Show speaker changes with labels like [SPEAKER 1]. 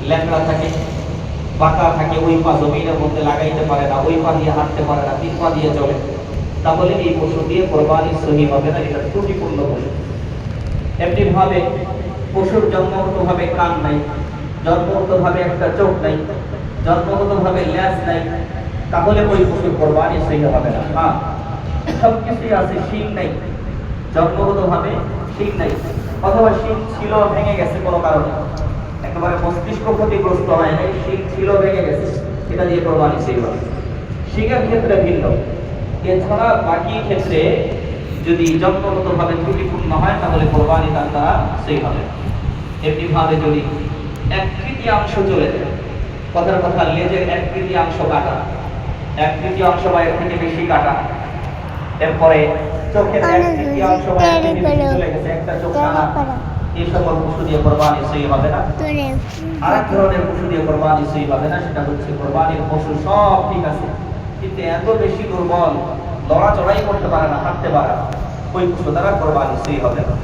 [SPEAKER 1] ল্যাংড়া থাকে, বাঁকা থাকে, ওই পা জমিনের মধ্যে লাগাইতে পারে না, ওই পা দিয়ে হাঁটতে পারে না, তিন পা দিয়ে চলে, তাহলে এই পশু দিয়ে কোরবানি সহি হবে না, এটা ত্রুটিপূর্ণ পশু। এমনি ভাবে পশুর জন্মগত ভাবে কান নাই, জন্মগত ভাবে একটা চোখ নাই, জন্মগত ভাবে ল্যাজ নাই, তাহলে ওই পশুর কোরবানি সহি হবে না। হ্যাঁ, সবকিছুই আছে, শিং নাই, জন্মগত ভাবে শিং নাই, অথবা শিং ছিল ভেঙে গেছে কোনো কারণে, একেবারে মস্তিষ্ক ক্ষতিগ্রস্ত হয় নাই, শিং ছিল ভেঙে গেছে, এটা দিয়ে কোরবানি সহি হবে। শিঙের ক্ষেত্রে ভিন্ন। এছাড়া বাকি ক্ষেত্রে যদি জন্মগত ভাবে ত্রুটিপূর্ণ হয় তাহলে কোরবানি তার দ্বারা সহি হবে। এমনি ভাবে যদি এক তৃতীয়াংশ চলে যায়, কথার কথা লেজের এক তৃতীয়াংশ কাটা, এক তৃতীয়াংশ বা এর থেকে বেশি কাটা, এরপরে চোখের এক তৃতীয়াংশ বা এর থেকে বেশি চলে গেছে, একটা চোখ কাটা, এই সকল পশু দিয়ে কোরবানি সহি হবে না। আরেক ধরনের পশু দিয়ে কোরবানি সহি হবে না, সেটা হচ্ছে কোরবানির পশু সব ঠিক আছে কিন্তু এত বেশি দুর্বল, লড়াচড়াই করতে পারে না, হাঁটতে পারে না, ওই পশু দ্বারা কোরবানি সহি হবে না।